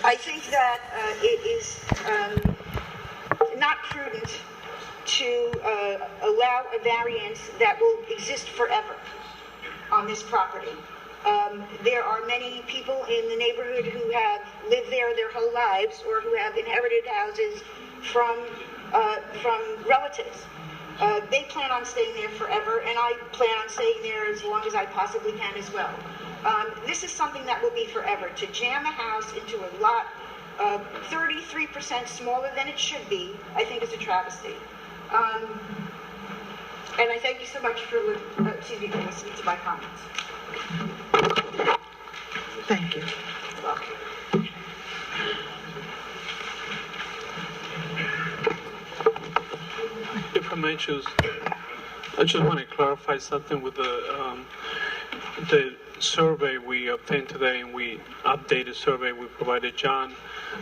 I think that it is not prudent to allow a variance that will exist forever on this property. There are many people in the neighborhood who have lived there their whole lives, or who have inherited houses from relatives. They plan on staying there forever, and I plan on staying there as long as I possibly can as well. This is something that will be forever. To jam a house into a lot 33% smaller than it should be, I think is a travesty. And I thank you so much for listening to my comments. Thank you. If I may choose, I just want to clarify something with the survey we obtained today, and we updated survey we provided John.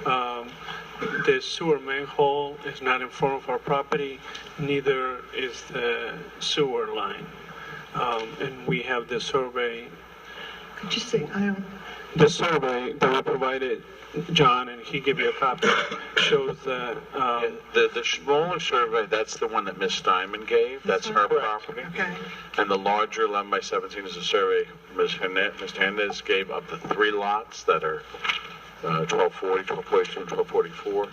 The sewer manhole is not in front of our property, neither is the sewer line. And we have the survey. Could you say, The survey that we provided John, and he gave you a copy, shows that... the smaller survey, that's the one that Ms. Steinman gave. That's her property. okay. And the larger 11 by 17 is a survey Ms. Hernandez gave of the 3 lots that are 1240, 1242, and 1244.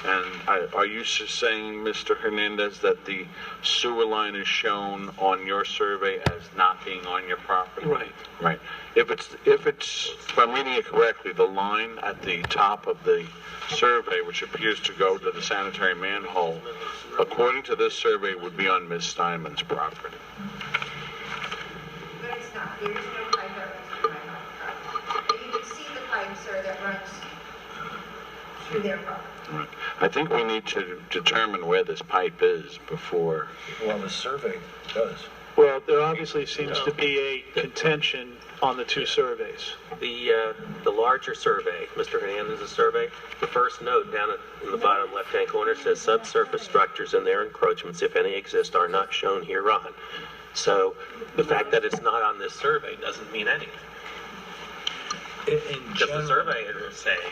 And are you saying, Mr. Hernandez, that the sewer line is shown on your survey as not being on your property? Right. Right. If I'm reading it correctly, the line at the top of the survey, which appears to go to the sanitary manhole, according to this survey, would be on Ms. Steinman's property. But it's not. There is no pipe that runs through my property. And you can see the pipe, sir, that runs through their property. Right. I think we need to determine where this pipe is before... Well, the survey does. Well, there obviously seems to be a contention on the 2 surveys. The larger survey, Mr. Hernandez's survey, the first note down in the bottom left-hand corner says subsurface structures and their encroachments, if any exist, are not shown hereon. So the fact that it's not on this survey doesn't mean anything. Because the surveyor is saying,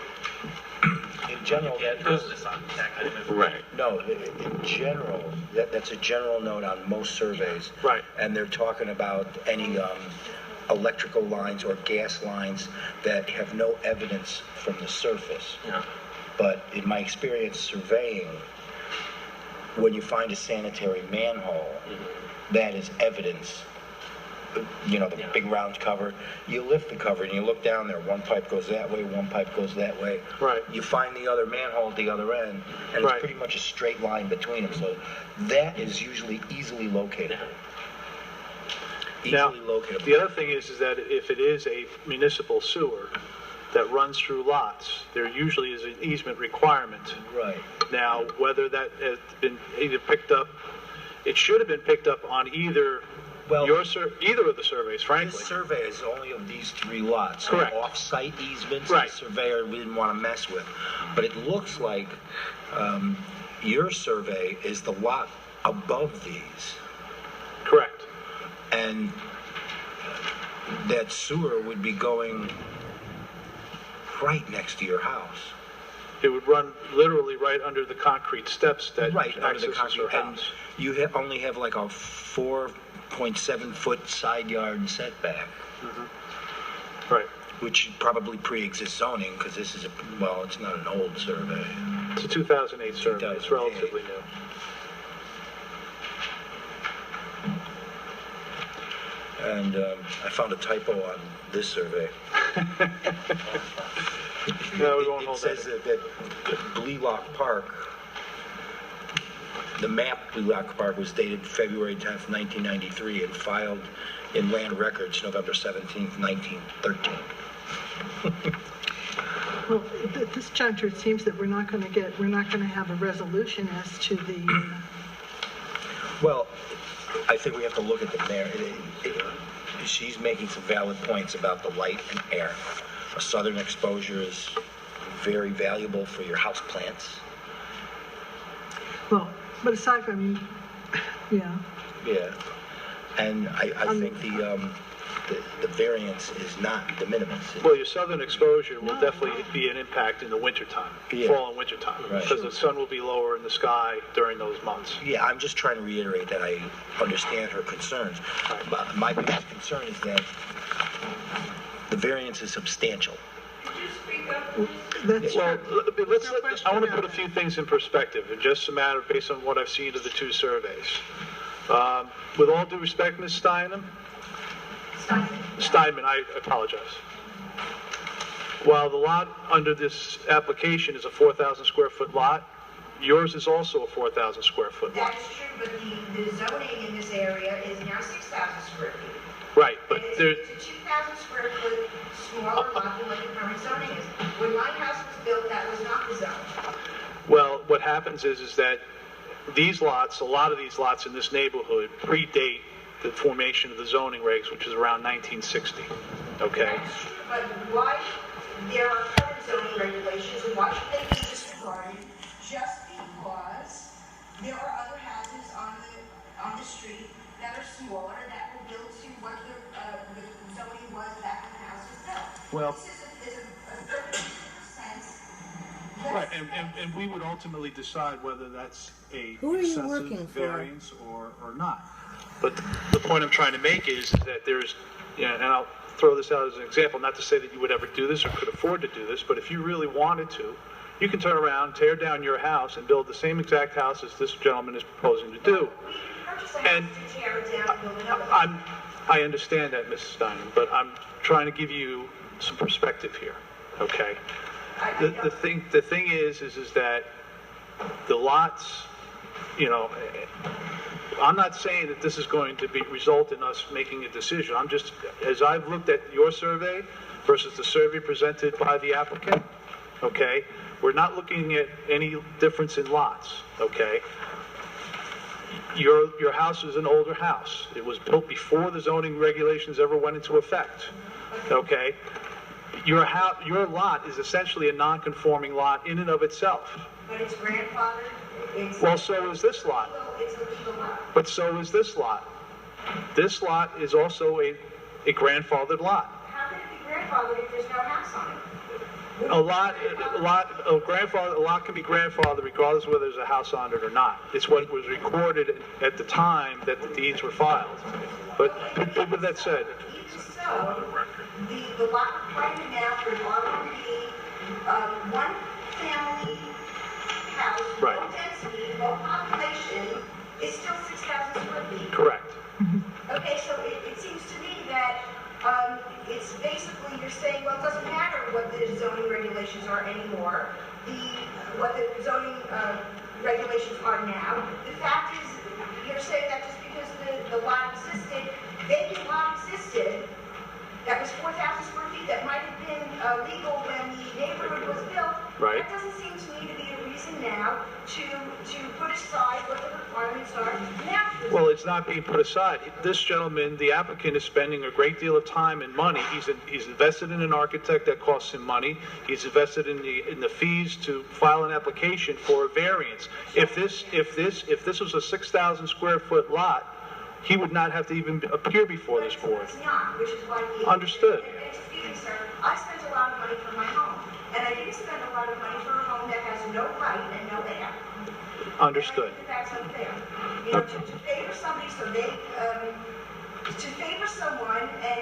in general, you can't do this on that kind of information. Right. no, in general, that's a general note on most surveys. Right. And they're talking about any electrical lines or gas lines that have no evidence from the surface. Yeah. But in my experience surveying, when you find a sanitary manhole, that is evidence. You know, the big round cover, you lift the cover and you look down there, one pipe goes that way, one pipe goes that way. Right. You find the other manhole at the other end, and Right. it's pretty much a straight line between them, so that is usually easily located. Now, Easily locatable. the other thing is that if it is a municipal sewer that runs through lots, there usually is an easement requirement. Right. Now, whether that has been either picked up, it should have been picked up on either either of the surveys, frankly. This survey is only of these 3 lots. Correct. Off-site easements, Right. the surveyor we didn't want to mess with. But it looks like your survey is the lot above these. Correct. And that sewer would be going right next to your house. It would run literally right under the concrete steps that Right, under the accesses concrete. our And house. you only have like a 4.7-foot side yard setback, Right. which probably pre-exists zoning, because this is it's not an old survey. It's a 2008 survey. It's 2008. relatively new. And I found a typo on this survey. No, we won't It hold says that. that Blelock Park, the map Blelock Park was dated February 10th, 1993, and filed in Land Records November 17th, 1913. Well, at this juncture, it seems that we're not going to have a resolution as to the, Well, I think we have to look at the mayor. She's making some valid points about the light and air. A southern exposure is very valuable for your house plants. well, but aside from, yeah. Yeah. And I think the variance is not de minimis. Well, your southern exposure will definitely be an impact in the wintertime, Yeah. fall and wintertime, Right. because the sun will be lower in the sky during those months. Yeah, I'm just trying to reiterate that I understand her concerns. But my biggest concern is that the variance is substantial. That's Well, let's, no question I want to about put a few things in perspective, and just a matter based on what I've seen of the two surveys. With all due respect, Ms. Steinman, I apologize. While the lot under this application is a 4,000 square foot lot, yours is also a 4,000 square foot lot. That is true, but the zoning in this area is now 6,000 square feet. Right, but And there, it's a 2,000 square foot smaller lot than what the current zoning is. When my house was built, that was not the zone. well, what happens is that these lots, a lot of these lots in this neighborhood predate the formation of the zoning regs, which is around 1960, okay? That's true, but why there are current zoning regulations, and why should they be disregarded just because there are other houses on the street that are smaller that were built to what the zoning was back when the house was built? Well- This is a 30%. Right, and we would ultimately decide whether that's a Who are you excessive working for? variance or not. But the point I'm trying to make is that there's, and I'll throw this out as an example, not to say that you would ever do this or could afford to do this, but if you really wanted to, you can turn around, tear down your house, and build the same exact house as this gentleman is proposing to do. Purchase a house And to tear it down and build another house. I understand that, Mrs. Steinman, but I'm trying to give you some perspective here, okay? The thing is that the lots, I'm not saying that this is going to result in us making a decision. I'm just, as I've looked at your survey versus the survey presented by the applicant, okay, we're not looking at any difference in lots, okay? Your house is an older house. It was built before the zoning regulations ever went into effect, okay? Your lot is essentially a non-conforming lot in and of itself. But it's grandfathered. Well, so is this lot. It's a legal lot. But so is this lot. This lot is also a grandfathered lot. How can it be grandfathered if there's no house on it? A lot can be grandfathered regardless of whether there's a house on it or not. It's what was recorded at the time that the deeds were filed. But with that said, Even so, the lot requirement now for an RMP, one family house, Right. low density, low population, is still 6,000 square feet. correct. Okay, so it seems to me that it's basically you're saying, well, it doesn't matter what the zoning regulations are anymore, what the zoning regulations are now. The fact is, you're saying that just because the lot existed, maybe the lot existed, that was 4,000 square feet, that might have been legal when the neighborhood was built. Right. That doesn't seem to me to be a reason now to put aside what the requirements are now. Well, it's not being put aside. This gentleman, the applicant, is spending a great deal of time and money. He's invested in an architect that costs him money. He's invested in the fees to file an application for a variance. If this was a 6,000 square foot lot, he would not have to even appear before this board. It's not, which is why he... Understood. And excuse me, sir, I spent a lot of money for my home, and I didn't spend a lot of money for a home that has no light and no air. Understood. And I think that's unfair. To favor somebody so to favor someone and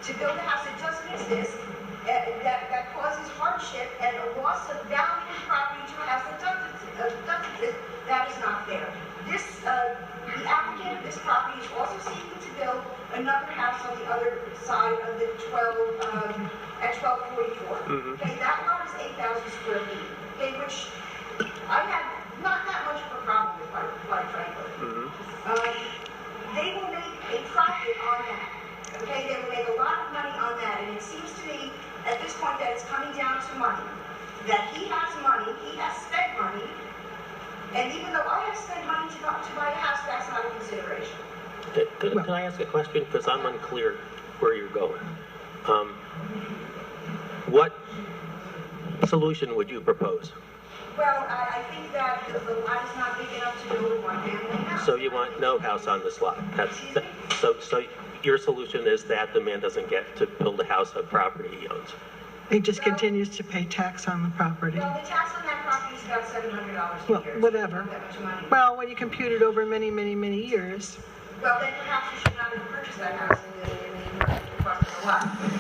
to build a house that doesn't exist, that causes hardship and a loss of value in property to a house that doesn't exist, that is not fair. The applicant of this property is also seeking to build another house on the other side of the at 1244. Okay, that lot is 8,000 square feet. Okay, which I have not that much of a problem with, quite frankly. They will make a profit on that. Okay, they will make a lot of money on that, and it seems to me at this point that it's coming down to money. That he has money, he has spent money, and even though I have spent money to buy a house, that's not a consideration. Can I ask a question? Because I'm unclear where you're going. What solution would you propose? Well, I think that the lot is not big enough to build a one-family house. So you want no house on this lot? So your solution is that the man doesn't get to build a house on property he owns. He just continues to pay tax on the property. Well, the tax on that property is about $700 a Well, year. whatever. That much money. Well, when you compute it over many, many, many years, Well, then perhaps you should not have purchased that house in the cost of a lot.